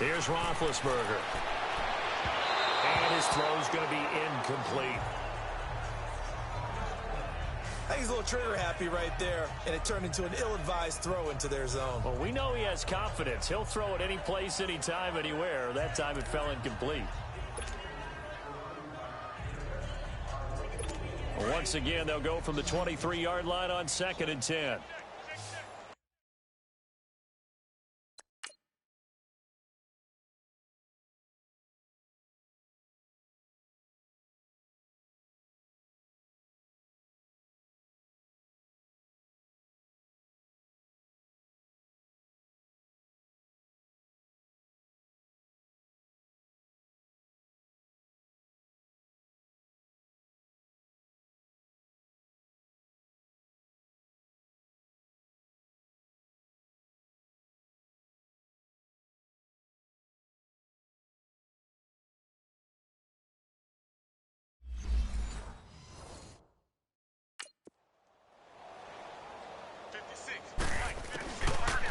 Here's Roethlisberger. And his throw's going to be incomplete. I think he's a little trigger happy right there, and it turned into an ill-advised throw into their zone. Well, we know he has confidence. He'll throw it any place, anytime, anywhere. That time it fell incomplete. Once again, they'll go from the 23-yard line on 2nd and 10.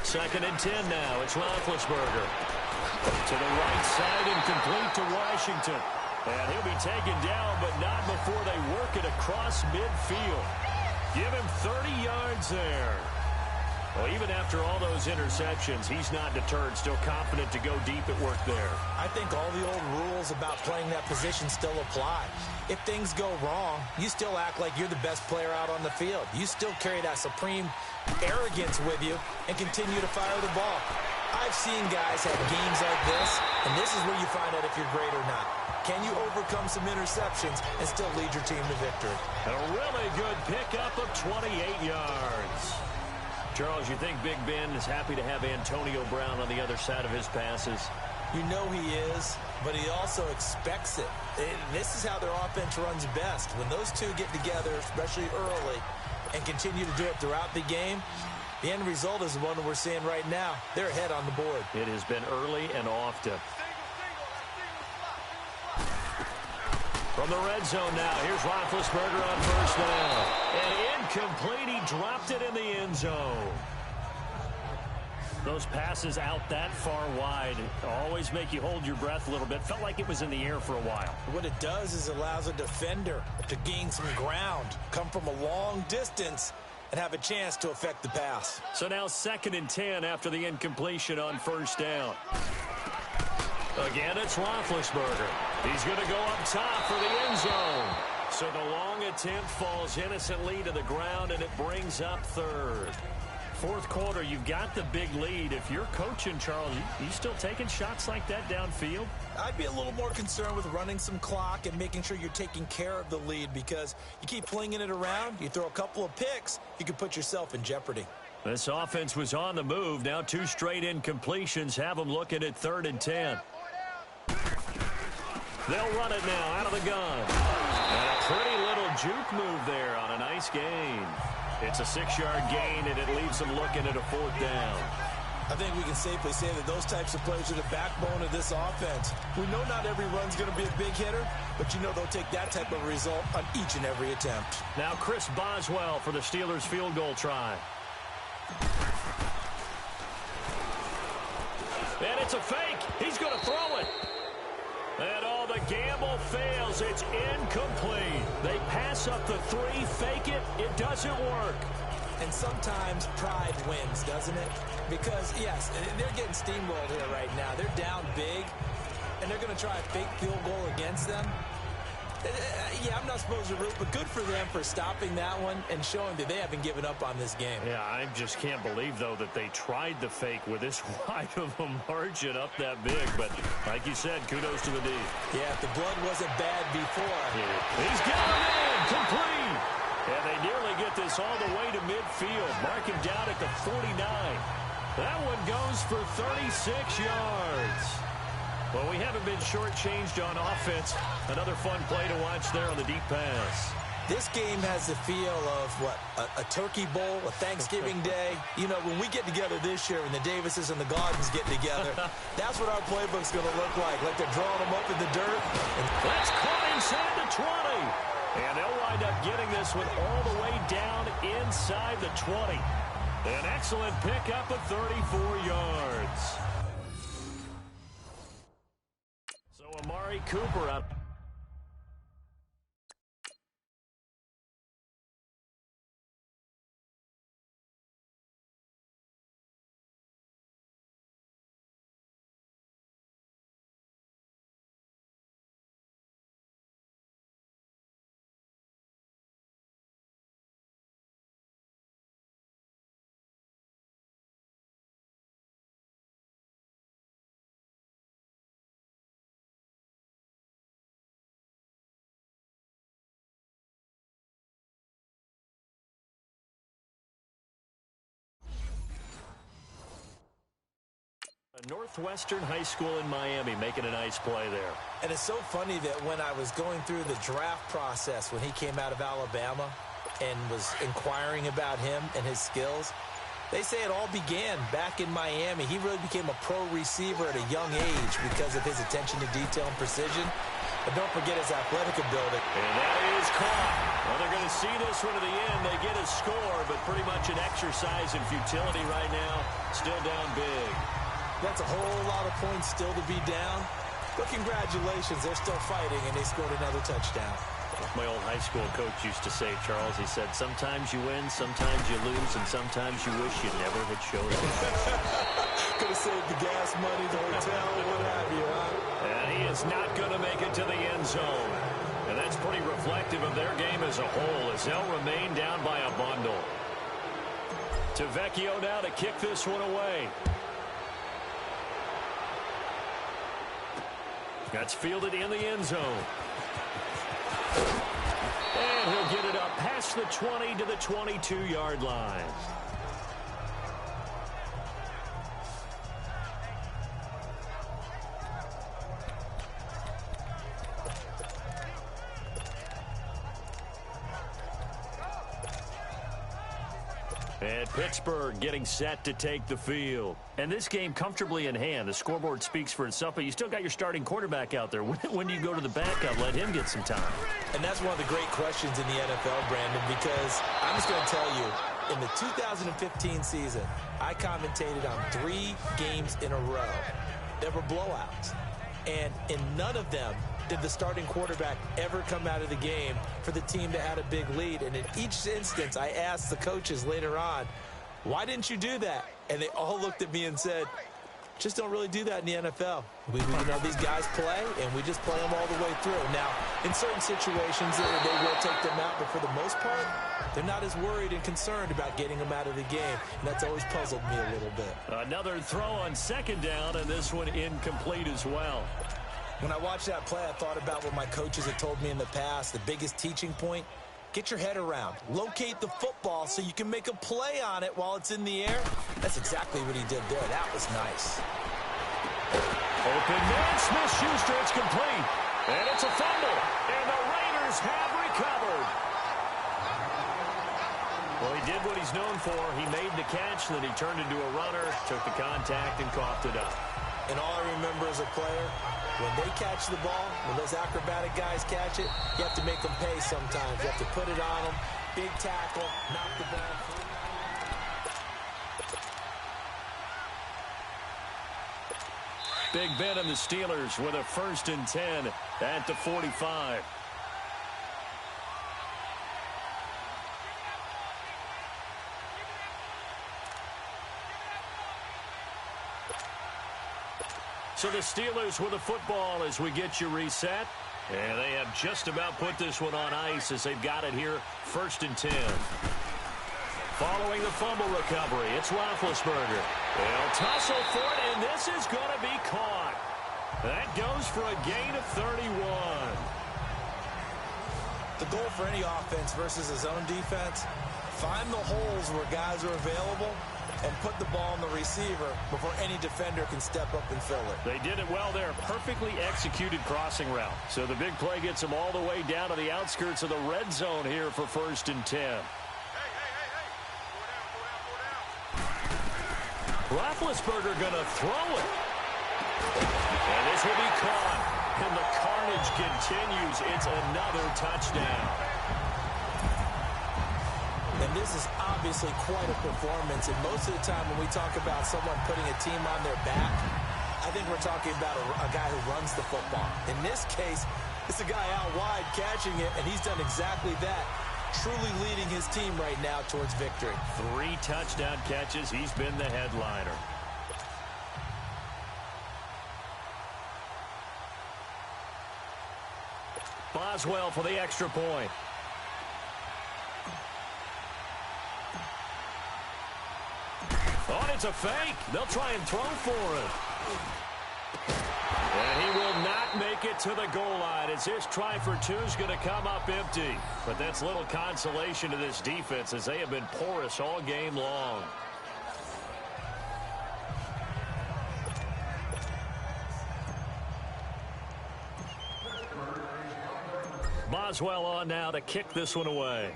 Second and 10 now. It's Roethlisberger. To the right side and complete to Washington. And he'll be taken down, but not before they work it across midfield. Give him 30 yards there. Well, even after all those interceptions, he's not deterred, still confident to go deep at work there. I think all the old rules about playing that position still apply. If things go wrong, you still act like you're the best player out on the field. You still carry that supreme arrogance with you and continue to fire the ball. I've seen guys have games like this, and this is where you find out if you're great or not. Can you overcome some interceptions and still lead your team to victory? A really good pickup of 28 yards. Charles, you think Big Ben is happy to have Antonio Brown on the other side of his passes? You know he is, but he also expects it. This is how their offense runs best. When those two get together, especially early, and continue to do it throughout the game, the end result is the one we're seeing right now. They're ahead on the board. It has been early and often. From the red zone now, here's Roethlisberger on first down. And incomplete, he dropped it in the end zone. Those passes out that far wide always make you hold your breath a little bit. Felt like it was in the air for a while. What it does is allows a defender to gain some ground, come from a long distance, and have a chance to affect the pass. So now 2nd and 10 after the incompletion on first down. Again, it's Roethlisberger. He's going to go up top for the end zone. So the long attempt falls innocently to the ground, and it brings up 3rd. 4th quarter, you've got the big lead. If you're coaching, Charles, you still taking shots like that downfield? I'd be a little more concerned with running some clock and making sure you're taking care of the lead, because you keep flinging it around, you throw a couple of picks, you can put yourself in jeopardy. This offense was on the move. Now 2 straight incompletions have them looking at 3rd and 10. They'll run it now out of the gun. And a pretty little juke move there on a nice gain. It's a 6-yard gain, and it leaves them looking at a 4th down. I think we can safely say that those types of plays are the backbone of this offense. We know not every run's going to be a big hitter, but you know they'll take that type of result on each and every attempt. Now Chris Boswell for the Steelers field goal try. And it's a fake. He's going to throw it. And all the gamble fails. It's incomplete. They pass up the 3, fake it. It doesn't work. And sometimes pride wins, doesn't it? Because, yes, they're getting steamrolled here right now. They're down big, and they're going to try a fake field goal against them. Yeah, I'm not supposed to root, but good for them for stopping that one and showing that they haven't given up on this game. Yeah, I just can't believe, though, that they tried the fake with this wide of a margin up that big. But like you said, kudos to the D. Yeah, if the blood wasn't bad before. Yeah. He's got it in, complete. And they nearly get this all the way to midfield. Mark him down at the 49. That one goes for 36 yards. Well, we haven't been shortchanged on offense. Another fun play to watch there on the deep pass. This game has the feel of, what, a turkey bowl, a Thanksgiving day. You know, when we get together this year, when the Davises and the Gardens get together, that's what our playbook's going to look like they're drawing them up in the dirt. That's caught inside the 20. And they'll wind up getting this one all the way down inside the 20. An excellent pickup of 34 yards. Amari Cooper out. Northwestern High School in Miami making a nice play there. And it's so funny that when I was going through the draft process when he came out of Alabama and was inquiring about him and his skills, they say it all began back in Miami. He really became a pro receiver at a young age because of his attention to detail and precision. But don't forget his athletic ability. And that is caught. Well, they're going to see this one to the end. They get a score, but pretty much an exercise in futility right now. Still down big. That's a whole lot of points still to be down. But congratulations, they're still fighting, and they scored another touchdown. My old high school coach used to say, Charles, he said, sometimes you win, sometimes you lose, and sometimes you wish you never had showed up. Could have saved the gas money, the hotel, what have you, huh? And he is not going to make it to the end zone. And that's pretty reflective of their game as a whole, as they'll remain down by a bundle. To Vecchio now to kick this one away. That's fielded in the end zone. And he'll get it up past the 20 to the 22-yard line. And Pittsburgh getting set to take the field. And this game comfortably in hand. The scoreboard speaks for itself, but you still got your starting quarterback out there. When do you go to the backup? Let him get some time. And that's one of the great questions in the NFL, Brandon, because I'm just going to tell you, in the 2015 season, I commentated on 3 games in a row. There were blowouts. And in none of them did the starting quarterback ever come out of the game for the team that had a big lead. And in each instance, I asked the coaches later on, why didn't you do that? And they all looked at me and said, just don't really do that in the NFL. We these guys play, and we just play them all the way through. Now, in certain situations, they will take them out, but for the most part, they're not as worried and concerned about getting them out of the game. And that's always puzzled me a little bit. Another throw on second down, and this one incomplete as well. When I watched that play, I thought about what my coaches had told me in the past. The biggest teaching point, get your head around. Locate the football so you can make a play on it while it's in the air. That's exactly what he did there. That was nice. Open man, Smith-Schuster, it's complete. And it's a fumble. And the Raiders have recovered. Well, he did what he's known for. He made the catch, then he turned into a runner, took the contact, and coughed it up. And all I remember as a player, when they catch the ball, when those acrobatic guys catch it, you have to make them pay sometimes. You have to put it on them, big tackle, knock the ball free. Big Ben and the Steelers with a 1st and 10 at the 45. So the Steelers with the football as we get you reset. And they have just about put this one on ice as they've got it here, 1st and 10. Following the fumble recovery, it's Roethlisberger. They'll tussle for it, and this is going to be caught. That goes for a gain of 31. The goal for any offense versus a zone defense, find the holes where guys are available and put the ball on the receiver before any defender can step up and fill it. They did it well there. Perfectly executed crossing route. So the big play gets them all the way down to the outskirts of the red zone here for 1st and 10. Roethlisberger going to throw it. And this will be caught. And the carnage continues. It's another touchdown. And this is obviously quite a performance. And most of the time when we talk about someone putting a team on their back, I I think we're talking about a guy who runs the football. In this case, it's a guy out wide catching it, and he's done exactly that, truly leading his team right now towards victory. 3 touchdown catches. He's been the headliner. Boswell for the extra point. Oh, it's a fake. They'll try and throw for it. And he will not make it to the goal line as his try for 2 is going to come up empty. But that's little consolation to this defense as they have been porous all game long. Boswell on now to kick this one away.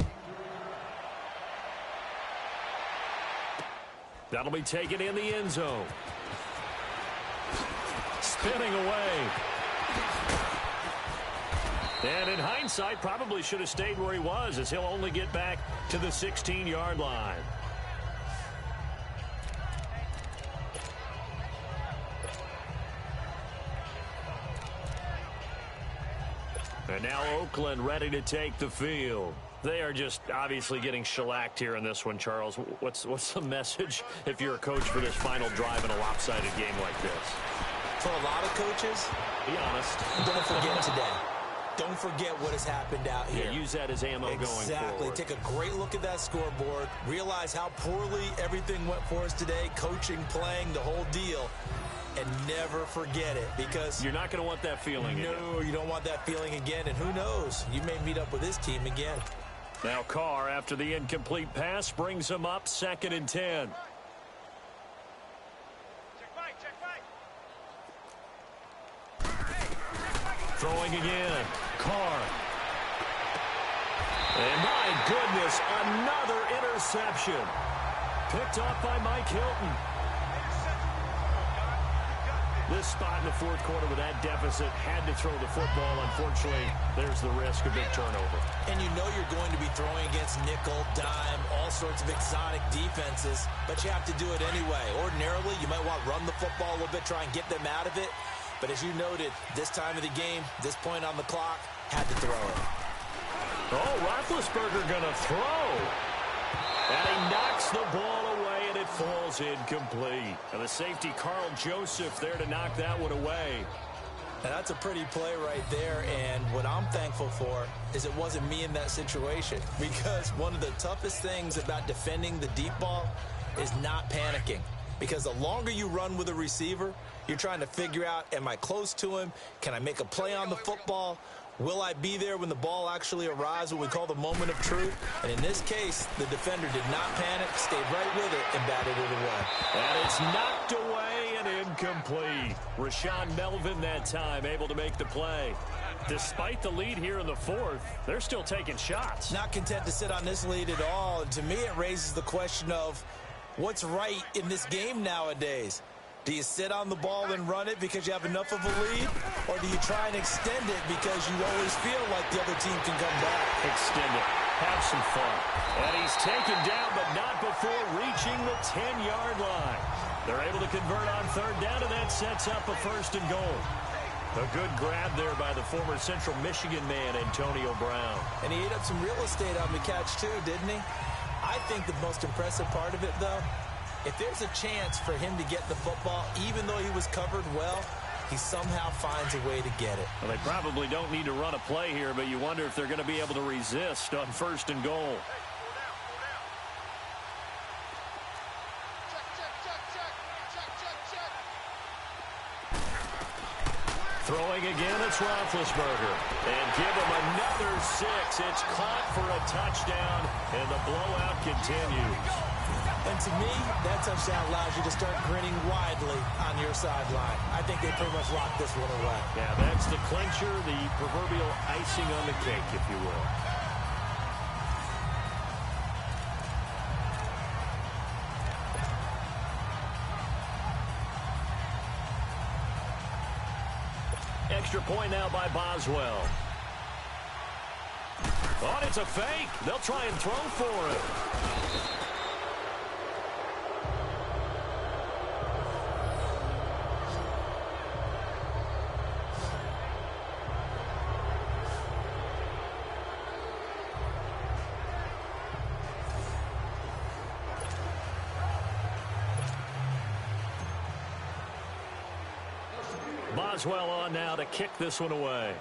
That'll be taken in the end zone. Spinning away. And in hindsight, probably should have stayed where he was as he'll only get back to the 16-yard line. And now Oakland ready to take the field. They are just obviously getting shellacked here in this one, Charles. What's the message if you're a coach for this final drive in a lopsided game like this? For a lot of coaches, be honest. Don't forget today. Don't forget what has happened out here. Yeah, use that as ammo going forward. Exactly. Take a great look at that scoreboard. Realize how poorly everything went for us today. Coaching, playing, the whole deal. And never forget it, because you're not going to want that feeling again. No, you don't want that feeling again. And who knows? You may meet up with this team again. Now Carr, after the incomplete pass, brings him up 2nd and 10. Throwing again. Carr. And my goodness, another interception. Picked off by Mike Hilton. This spot in the 4th quarter with that deficit, had to throw the football. Unfortunately, there's the risk of big turnover. And you know you're going to be throwing against nickel, dime, all sorts of exotic defenses, but you have to do it anyway. Ordinarily, you might want to run the football a little bit, try and get them out of it. But as you noted, this time of the game, this point on the clock, had to throw it. Oh, Roethlisberger going to throw. And he knocks the ball away, and it falls incomplete. And the safety, Carl Joseph, there to knock that one away. And that's a pretty play right there, and what I'm thankful for is it wasn't me in that situation, because one of the toughest things about defending the deep ball is not panicking. Because the longer you run with a receiver, you're trying to figure out, am I close to him? Can I make a play on the football? Will I be there when the ball actually arrives, what we call the moment of truth? And in this case, the defender did not panic, stayed right with it, and batted it away. And it's knocked away and incomplete. Rashawn Melvin that time able to make the play. Despite the lead here in the 4th, they're still taking shots. Not content to sit on this lead at all. And to me, it raises the question of what's right in this game nowadays. Do you sit on the ball and run it because you have enough of a lead? Or do you try and extend it because you always feel like the other team can come back? Extend it. Have some fun. And he's taken down, but not before reaching the 10-yard line. They're able to convert on 3rd down, and that sets up a 1st and goal. A good grab there by the former Central Michigan man, Antonio Brown. And he ate up some real estate on the catch, too, didn't he? I think the most impressive part of it, though, if there's a chance for him to get the football, even though he was covered well, he somehow finds a way to get it. Well, they probably don't need to run a play here, but you wonder if they're going to be able to resist on 1st and goal. Throwing again, it's Roethlisberger. And give him another 6. It's caught for a touchdown, and the blowout continues. And to me, that touchdown allows you to start grinning widely on your sideline. I think they pretty much locked this one away. Yeah, that's the clincher, the proverbial icing on the cake, if you will. Extra point now by Boswell. Oh, it's a fake. They'll try and throw for it. Boswell on now to kick this one away.